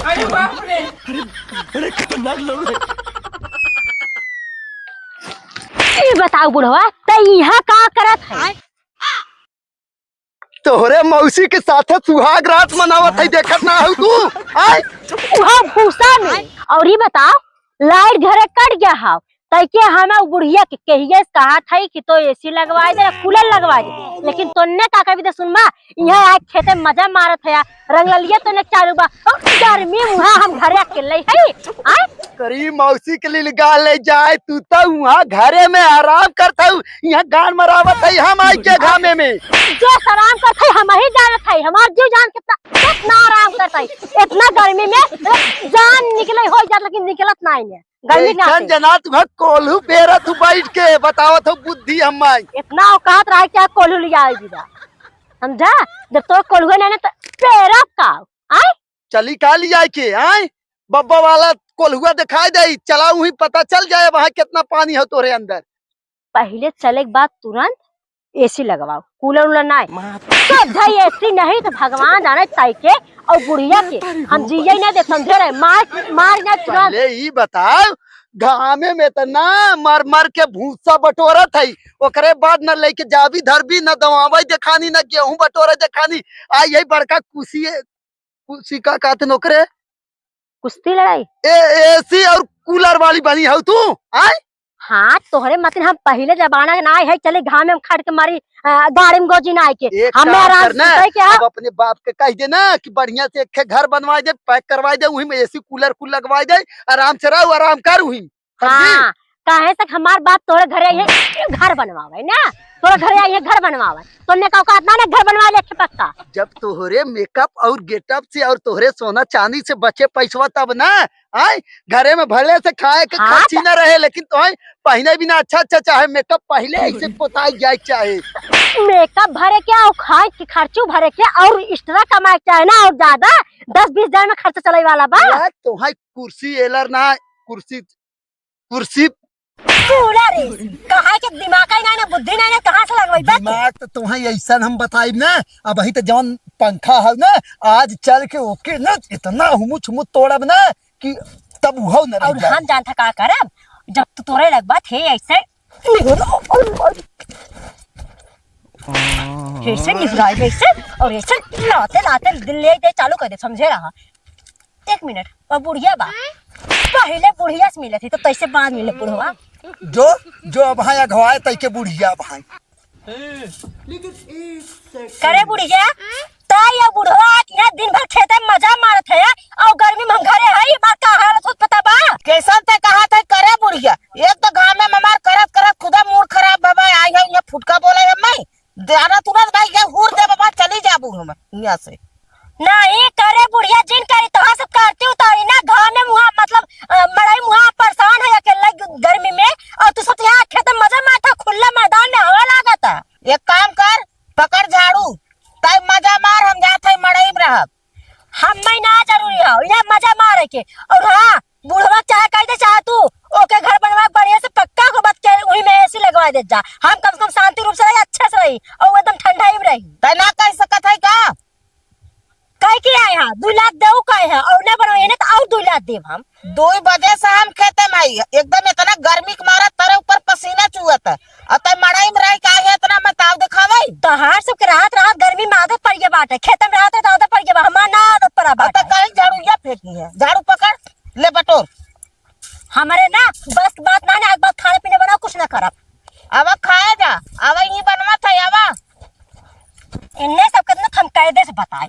अरे बाप रे। अरे खतरनाक लोग हैं। ई बताओ बुढ़वा त यहाँ का करत है? तोहरे मौसी के साथे सुहाग रात मनावत है, देखत ना हो तू? आय वहाँ भूसा में। और ये बताओ लाइट घरे कट गया है तैके हमें बुढ़िया के कहिए कहा था कि तो एसी लगवा दे कूलर लगवा दे, लेकिन तोने का कभी तो सुनमा यहाँ आए खेते मजा मारत है रंगलिया तो न चालू बा गर्मी वहाँ हम घरे अकेले है। आय करी मौसी के लिए गाल ले जाए तू तो वहाँ घरे में आराम करता हूँ, यहाँ गान मरावत है हम आई के घामे में। जो आराम करते हम ही जानत है, हमार जीव जान कितना आराम करता है। इतना गर्मी में जान निकले हो जात लेकिन निकलत नहीं है गर्मी ऐसन जना तुम्हें कोल्हू बेरा तू बैठ के बतावत हो बुद्धि हमारी। इतना औकात रहा क्या कोल्हू लिया आई दीदा समझा? जब तो कोल्हू ने तो पेरा का आय चली का लिया के आय बब्बा वाला कोल्हुआ दिखाई दे, चला वही पता चल जाए वहाँ कितना पानी है तोरे अंदर। पहले चले के बाद तुरंत एसी लगवाओ, कूलर उलर नहीं तो एसी नहीं तो भगवान जाने ताइके और बुढ़िया के हम जिये नहीं दे समझे रहे मार मार ना तुरंत। पहले ही बताओ घामे में तो ना मर मर के भूसा बटोरत है, ओकरे बाद न लेके जाबी धरबी न दवाई देखानी न गेहूं बटोरे देखानी। आई यही बड़का कुसी का कहते नौकरे कुश्ती लड़ाई एसी और कूलर वाली बनी हो तू? आय हाँ तोहरे मतलब हम पहले जमाना ना है चले घाम में खड़ के मारी गाड़ी में गोजी ना आए के हमें आराम से क्या अब अपने बाप के कह दे ना कि बढ़िया से एक घर बनवा दे, पैक करवा दे, वही में एसी कूलर कुल लगवा दे, आराम से रहो आराम कर वही। हाँ काहे तक हमार बाप तोरे घरे आई है घर बनवावे ना, तोरे घरे आई है घर बनवावे तोने का औकात ना घर बनवा ले पक्का। जब तोहरे मेकअप और गेटअप से और तोहरे सोना चांदी से बचे पैसवा तब ना आय घरे में भले से खाए के खर्ची न रहे, लेकिन तो पहने बिना अच्छा अच्छा चाहे मेकअप पहले ऐसे पोताई जाए चाहे मेकअप भरे क्या और खाए के खर्चू भरे क्या और एक्स्ट्रा कमाए चाहे ना और ज्यादा 10-20 हजार में खर्चा चले वाला बा। तो कुर्सी एलर ना कुर्सी कुर्सी कहा के दिमाग ही नहीं ना बुद्धि नहीं ना कहाँ से लगवाई दिमाग तो तुम्हें ऐसा हम बताई ना। अब ही तो जवन पंखा है ना आज चल के ओके ना इतना हुमु छुमु तोड़ब ना कि तब वो न और हम जानता का करब जब तू तोरे लगवा थे ऐसे ऐसे निगराई ऐसे और ऐसे लाते लाते दिल ले दे चालू कर दे समझे रहा। एक मिनट और बुढ़िया बा पहले बुढ़िया से मिले थी तो तैसे बाद मिले बुढ़वा जो जो अब हाँ अगवाए तै के बुढ़िया भाई करे बुढ़िया ताई या बुढ़वा यहाँ दिन भर खेते में मजा मारत है और गर्मी में हम घरे है ये बात का हालत हो पता बा कैसा ते कहा था करे बुढ़िया एक तो गाँव में ममार करत करत खुदा मूड खराब बाबा आई है ये फुटका बोले है मैं दाना तुरंत भाई ये हुर दे बाबा चली जाबू हम यहाँ से नहीं करे बुढ़िया जिन करी तो सब करती उतारी ना गाँव में मुहा मतलब मड़ाई मुहा परेशान है अकेले गर्मी में और तू सब यहाँ खेत में मजा मारता खुला मैदान में हवा लागता। एक काम कर पकड़ झाड़ू तय मजा मार हम जाते है मड़ई में रहब हम में ना जरूरी है ये मजा मारे के। और हाँ बुढ़वा चाहे कह दे चाहे तू ओके घर बनवा बढ़िया से पक्का को बच के वही में एसी लगवा दे जा हम कम से कम शांति रूप से रही अच्छे से रही और एकदम ठंडा ही रही। तय ना कह सकत है का कह के आए हैं 2 लाख देव कहे हैं और न बनवाए ना तो और 2 लाख देव हम 2 बजे से हम खेते में आई एकदम इतना गर्मी के मारा तेरे ऊपर पसीना चुहत है और तय मड़ई में रह के आई इतना मैं ताव दिखावे तो हार सब रात रात गर्मी में आदत पड़ गया बाटे खेत में रात आदत पड़ गया हमारा ना आदत पड़ा बाटे कहीं झाड़ू या फेंकी है झाड़ू पकड़ ले बटोर हमारे ना बस बात ना आज बात खाने पीने बनाओ कुछ ना करब अब खाए जा अब ये बनवा था आवा इन्ने सब कितना हम कायदे से बताए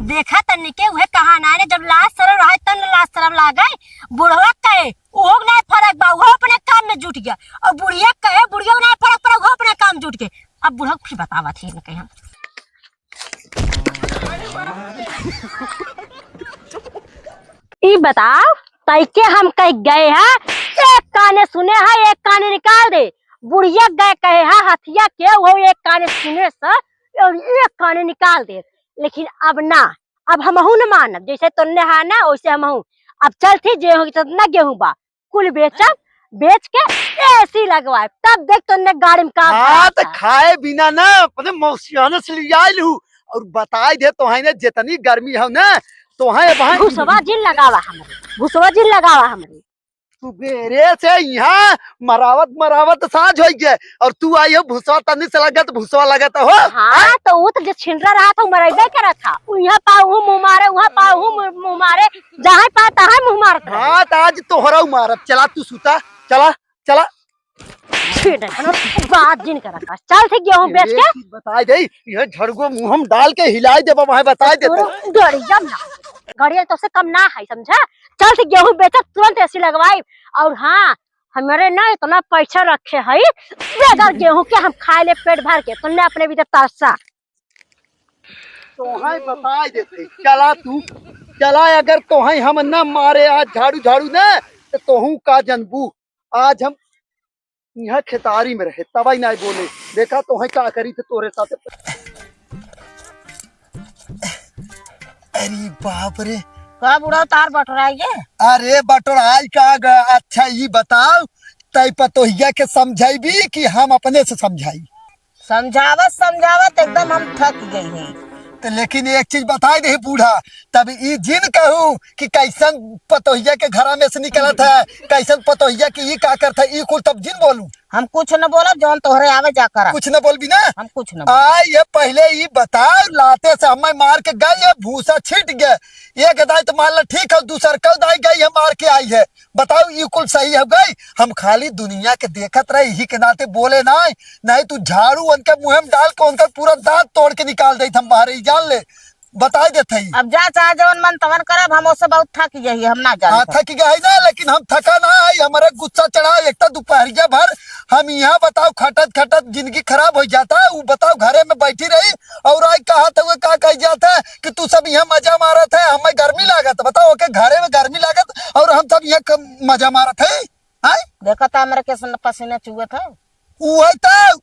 देखा तन्नी के वह कहा ना जब लास्ट सरव रहा तन लास्ट सरव ला गए बुढ़वा कहे वो ना फर्क बा वो अपने काम में जुट गया और बुढ़िया कहे बुढ़िया ना फर्क पड़ा वो अपने काम जुट गए। अब बुढ़ा फिर बतावा थी इनके यहाँ ई बताओ तैके हम कह गए हैं एक काने सुने है एक काने निकाल दे बुढ़िया गए कहे है हथिया के वो एक काने सुने से और एक काने निकाल दे लेकिन अब ना अब हमहू न मानब जैसे तुमने है ना वैसे हमहू अब चल थी जे होगी ना गेहूं बा कुल बेचब बेच के एसी लगवाए, तब देख तुमने गाड़ी में काम हाँ तो खाए बिना ना अपने मौसियाना से ले आयल हूँ और बताई दे तो है ना जितनी गर्मी है ना तो है भूसवा जिन लगावा हमरे, भूसवा जिन लगावा हमरे। सुबेरे से यहाँ मरावत मरावत साँझ हो गए और तू आई हो भूसवा तनी से लगत भूसवा लगत हो। हाँ तो वो तो जो छिंडरा रहा था मरेबे करा था, यहाँ पाऊ मुँह मारे वहाँ पाऊ मुँह मारे, जहाँ पा तहाँ मुँह मारता। हाँ तो आज तोहरा मारब, चला तू सुता, चला चला बात जिन करा था। चल ठीक गेहूं बेच के बताई दे ये झड़गो मुंह हम डाल के हिलाई दे बाबा, बताई देते गड़िया ना गड़िया तो से कम ना है समझा। चल ठीक गेहूं बेच तुरंत एसी लगवाई। और हाँ हमारे ना इतना पैसा रखे है बेकार गेहूं के हम खाए ले पेट भर के, तुमने अपने भी तरसा तोहाई बताई देते। चला तू चला, अगर तोहाई हम ना मारे आज झाड़ू झाड़ू ना तो तोहू का जनबू। आज हम यहाँ खेतारी में रहे तबाई ना बोले, देखा तोहाई का करी थे तोरे साथ। अरे बाप रे का बुढ़ा तार बटोराइए। अरे बटोराई का अच्छा ये बताओ तय पतोहिया के समझाई भी कि हम अपने से समझाई। समझावत समझावत एकदम हम थक गई हैं। तो लेकिन एक चीज बताई दे बूढ़ा, तब ई जिन कहूँ कि कैसन पतोहिया के घरा में से निकलत है, कैसन पतोहिया की ई का करता है, ई कुल तब जिन बोलूं। हम कुछ न बोला, जौन तोहरे आवे जाकर कुछ न बोल भी ना। हम कुछ न ये पहले ये बताओ लाते से हमें मार के गई है, भूसा छिट गए, एक दाई तो मान लो ठीक है, दूसर कल दाई गई है मार के आई है। बताओ ये कुल सही हो गई। हम खाली दुनिया के देखत रहे यही के नाते बोले नहीं, नहीं तू झाड़ू उनके मुँह में डाल के उनका पूरा दांत तोड़ के निकाल दे, हम बाहर ही जान ले बताई देते ही। अब जा चाहे जवन मन तवन करब, हम उससे बहुत थक गई, हम ना जान। हाँ थक गए ना, लेकिन हम थका ना है, हमारे गुस्सा चढ़ा एक दोपहरिया भर हम यहाँ बताओ खटत खटत जिंदगी खराब हो जाता है। वो बताओ घरे में बैठी रही और आज कहा था का कह जाता है कि तू सब यहाँ मजा मारत है, हमें गर्मी लागत। बताओ के घरे में गर्मी लागत और हम सब यहाँ मजा मारत है। देखा था मेरे के पसीने चुए थे। वो तो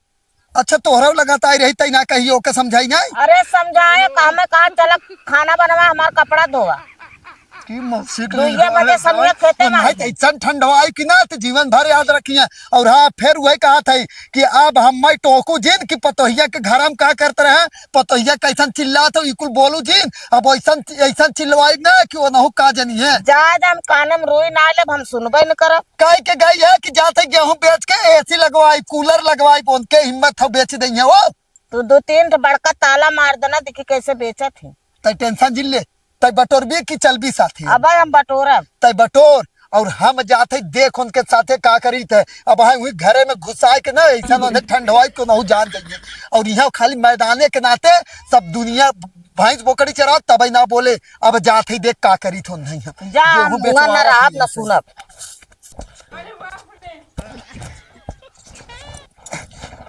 अच्छा तोहरा लगाता ही रही तई ना कही ओके समझाई ना। अरे समझाए हमें कहा चल खाना बनवा, हमारा कपड़ा धोवा की मौसी बजे समय खेते में ऐसा ठंडवाई कि ना तो जीवन भर याद रखिए। और हाँ फिर वही कहा था कि अब हम टोकू जिन की पतोहिया के घर हम का करते रहे, पतोहिया कैसन चिल्ला तो इकुल बोलू जिन। अब ऐसा चिल्लवाई ना कि वो नहु का जनी है ज्यादा हम कानम रोई ना ले, हम सुनबे न करब। कह के गई है कि जाते गेहूं बेच के एसी लगवाई कूलर लगवाई, उनके हिम्मत हो बेच देंगे वो। तू 2-3 बड़का ताला मार देना, देखी कैसे बेचा थे। तय टेंशन जिन ले, तय बटोर भी की चल भी साथी। अब हम बटोरब तय बटोर और हम जाते देख उनके साथे का करी थे। अब हुई घरे में घुसाए के ना ऐसा ठंडवाई को नहु जान जाइए। और यहाँ खाली मैदाने के नाते सब दुनिया भैंस बोकड़ी चरा तब ना बोले। अब जाते देख का करी थो नहीं जा मुआ न रहब न सुनब।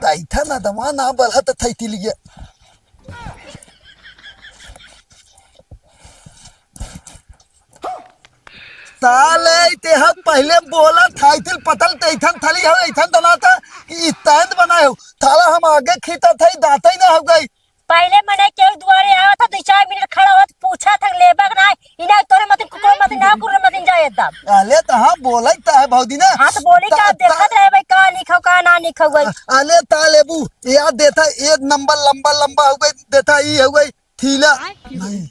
तैथा ना दमा ना बलहत थैती लिए साले ते हम पहले बोला थाइतिल पतल तैथन थली हो ऐथन दनाता कि तंद बनाए हो थाला हम आगे खींचा थे दाता ही ना हो गई। पहले मने के दुआरे आवा था 2-4 मिनट खड़ा हुआ पूछा था लेबक ना इना तोरे मत कुकुर मत ना कुकुर मत जाए एकदम। अले तो हां बोलई त है भौदी ना। हां तो बोली का देखत रहे भाई का लिखो का ना लिखो गई। अले ता लेबू याद देता एक नंबर लंबा लंबा हो गई देता ई हो गई थीला नहीं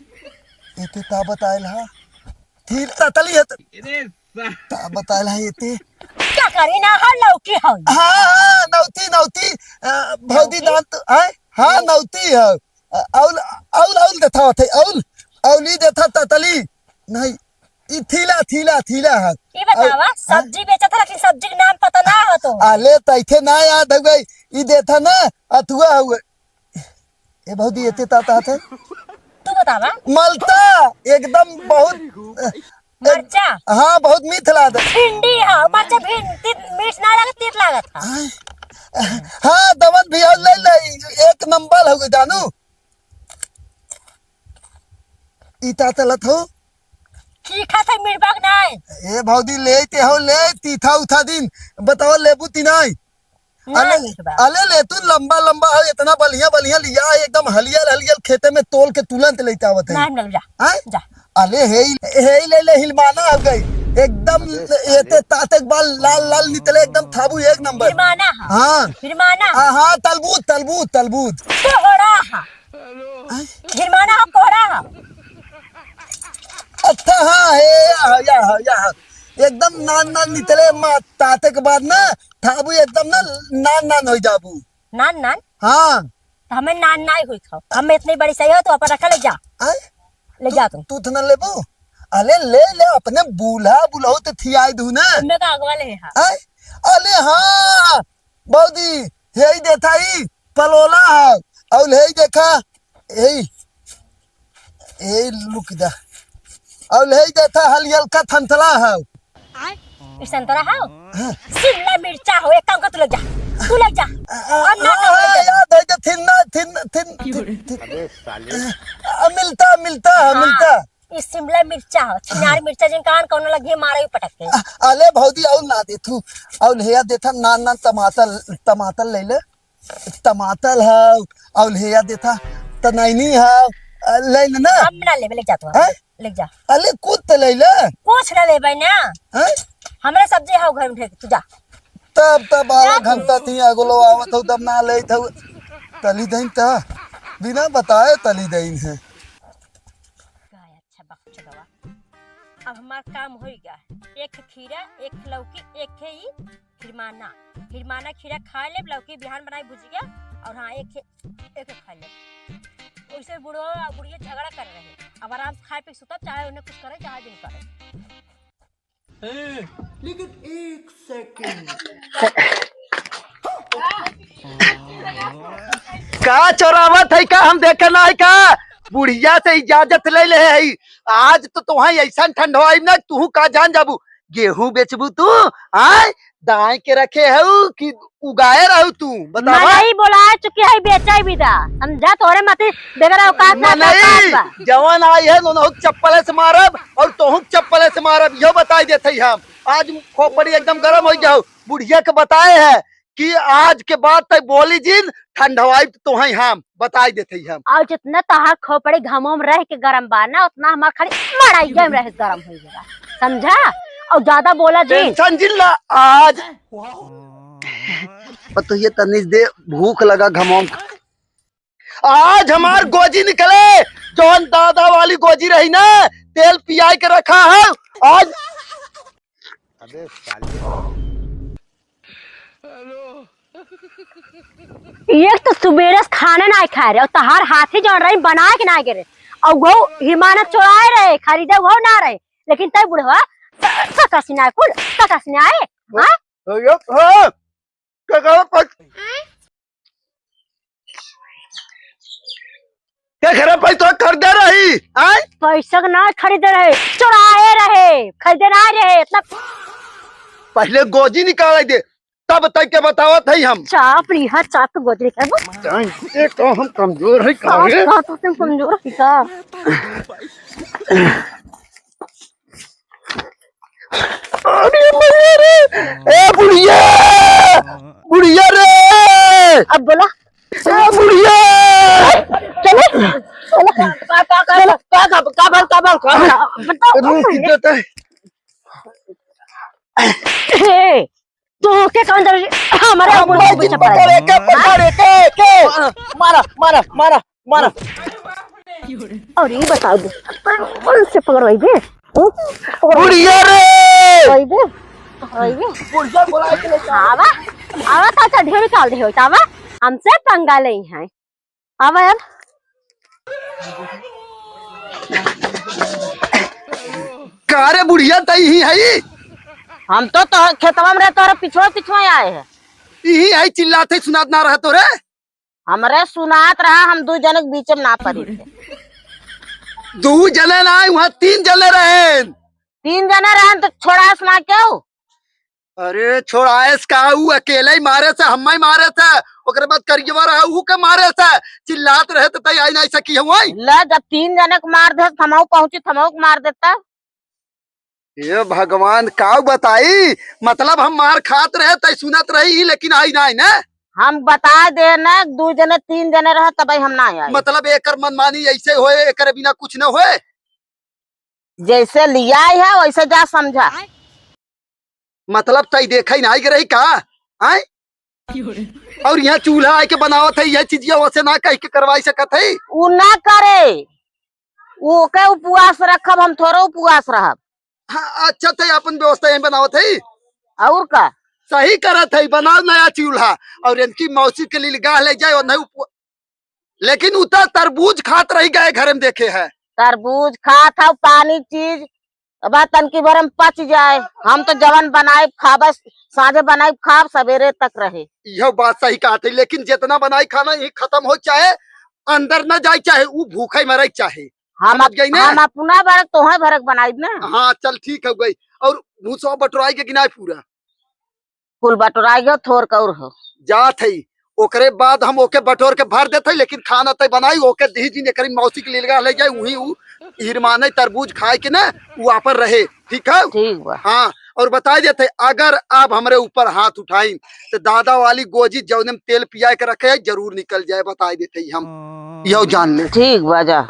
एते ता बताइल हां थील ततली है ता बताइल है एते क्या करी ना हर लौकी हो। हां नौती नौती भौदी दांत है हाँ नौती है औल औल औल देता थे औल औली देता ततली नहीं ई थीला थीला थीला है। ई बतावा सब्जी बेचा था लेकिन सब्जी का नाम पता ना हो तो। आले तैथे ना याद हो गई ई देता ना अथुआ हुए ए भौदी एते ताता थे तू बतावा मलता एकदम बहुत मरचा। हाँ बहुत मीठ लागत भिंडी है मरचा भिंडी मीठ ना लागत तीत लागत। हाँ दमन भी ले ले एक नंबर हो गए जानू इता तलत हो तीखा से मिर्बाक नहीं ए भौदी ले ते हो ले तीथा उठा दिन बताओ लेबू तीनाई अले ले तू लंबा लंबा हो इतना बढ़िया बढ़िया लिया एकदम हलियल हलियल खेते में तोल के तुरंत लेता आवत है नहीं जा अले हे ले ले हिलमाना हो गई एकदम ये ताते बाल लाल लाल निकले एकदम थाबू एक नंबर। फिरमाना हा हाँ फिरमाना हा हाँ तलबूत तलबूत तलबूत। कोहड़ा हा फिरमाना हा कोहड़ा हा अच्छा हाँ या एकदम नान नान निकले माँ ताते के बाद ना थाबू एकदम ना नान नान हो जाबू। नान नान हाँ तो हमें नान नाई हुई खाओ हम इतनी बड़ी सही हो तो अपन रखा ले जा आय? ले जा तुम तू थना लेबू अले ले ले अपने बूल्हा बुलाओ तो थियाई दू ना। मैं का अगवा ले हा आय? अले हाँ बौदी यही देखा ही पलोला है और यही देखा यही यही लुक जा और यही देखा हलियल का थंथला है। इस संतरा हाओ शिमला मिर्चा हो एक काम कर तू ले जा और ना याद है जो थिन मिलता मिलता मिलता। इस शिमला मिर्चा हो छिनार मिर्चा जिन कान कौन लगी मारे ही पटक के अले भौदी और ना दे तू और हेया देथा नान नान टमाटर टमाटर ले ले टमाटर है और हेया देथा तनैनी है ले ले ना। हम ना ले जा तू हैं? ले जा अले कूद ले ले कुछ ना ले भाई ना हैं? हमरा सब्जी हाउ घर में फेंक तू जा तब 12 घंटा थी अगलो आवत हो तब ना ले था तली दइन ता बिना बताए तली दइन है। गाय अच्छा बक चलवा अब हमार काम हो गया एक खीरा एक लौकी एक है ही फिरमाना खीरा खा ले लौकी बिहान बनाई भुजिया और हाँ एक खा ले वैसे बुढ़िया झगड़ा कर रहे हैं अब आराम से खाए पे सुता चाहे उन्हें कुछ करे चाहे दिन करे। लेकिन एक सेकंड का चोरावत है का हम देखना है का बुढ़िया से इजाजत ले ले है। आज तो तुम्हारी ऐसा ठंडवाई ना तू का जान जाबू गेहूं बेचबू तू आय दाए के रखे है कि उगाए रहू तू बता नहीं बोला चुकी है बेचा विदा समझा तोरे मते बेगर औकात ना नहीं जवान आई है दोनों चप्पल से मारब और तोहू चप्पल से मारब यो बताई देते हम आज खोपड़ी एकदम गर्म हो जाओ बुढ़िया के बताए है कि आज के बाद तक बोली जिन ठंडवाई तो है हम बताई देते हम और जितना तहार खोपड़ी घमों में रह के गरम बा ना उतना हमार खाली मड़ाइया में रह गरम हो जाएगा समझा और ज्यादा बोला जी टेंशन जिल्ला आज तो ये तनिस दे भूख लगा घमों आज हमार गोजी निकले जौन दादा वाली गोजी रही ना तेल पियाई के रखा है आज। अबे एक तो सुबेरे से खाना ना खा रहे और तहार हाथी जौन रही बना के ना गिरे और वो हिमानत चुराए रहे खरीदे वो ना रहे लेकिन तय बुढ़वा ककसिना कुल ककसिना आए हां क्या खराब पैसा कर दे रही आए पैसा ना खरीदे रहे चुराए रहे खरीदे ना रहे इतना पहले गोजी निकाल दे तब तक के बतावत है हम चाप लिहा चाप तो गोदरी कर एक तो हम कमजोर है काहे तो तुम कमजोर है का अरे रे ए बुढ़िया बुढ़िया रे अब बोला ए बुढ़िया चले बताओ तू के कौन जरूरी हमारे बुढ़े को पीछे पड़ा के मारा मारा मारा मारा और ये बताओ दे कौन से पकड़वाई बे बुढ़िया रे वही बे बुढ़िया बोला के ले आवा आवा ता ढेर निकाल दे होता आवा हमसे पंगा ले हैं आवा अब का रे बुढ़िया तई ही है हम तो खेतवा में रहते और पिछुआ आए हैं यही है चिल्लाते सुनात ना रहा तो रे हमरे सुनात रहा हम दो जन के बीच में ना पड़ी थे दो जने ना वहाँ 3 जने रहे 3 जने रहे तो छोड़ा सुना क्यों अरे छोड़ाएस का ऊ अकेले ही मारे से हम ही मारे थे ओकरे बाद करियवा रहा ऊ के मारे से चिल्लात रहे तो तई आई नहीं सकी हुआ ले जब 3 जने को मार दे थमाऊ पहुंची थमाऊ को मार देता ये भगवान का बताई मतलब हम मार खात रहे तई सुनत रही लेकिन आई नहीं ना हम बता दे न 2 जने 3 जने रहे तब हम ना आए मतलब एकर मनमानी ऐसे होए एकर बिना कुछ न होए जैसे लिया है वैसे जा समझा। मतलब तई देखा ही नहीं के रही का आय और यहाँ चूल्हा आके के बनावत है यह चीजिया वैसे ना कह के करवाई सकत है। उ ना करे, वो के उपवास रखब, हम थोड़ा उपवास रहब। हाँ, अच्छा थे अपन व्यवस्था यही बनावत है। और का सही करत है, बनाओ नया चूल्हा और इनकी मौसी के लिए गाह ले जाए और नहीं लेकिन उतर तरबूज खात रही गए घर में देखे है। तरबूज खा था पानी चीज अब तनकी भर में पच जाए। हम तो जवन बनाए खाब, साझे बनाए खाब सवेरे तक रहे। यह बात सही कहते लेकिन जितना बनाई खाना ये खत्म हो चाहे अंदर न जाए चाहे वो भूखे मरे चाहे। हम समझ गई ना? हम अपना भरक तोहे भरक बनाई ना। हाँ चल ठीक हो गई। और भूसवा बटुराई के गिनाए पूरा कुल बटोराई गयो थोर कौर हो जात है। ओकरे बाद हम ओके बटोर के भर देते लेकिन खाना तय बनाई ओके दी जी ने करी मौसी के लिए ले जाए वही उ हिरमाने तरबूज खाए के ना वो पर रहे। ठीक है ठीक बा। हाँ और बता देते अगर आप हमारे ऊपर हाथ उठाई तो दादा वाली गोजी जौने में तेल पिया के रखे है जरूर निकल जाए। बता देते हम यो जान ले। ठीक बा जा।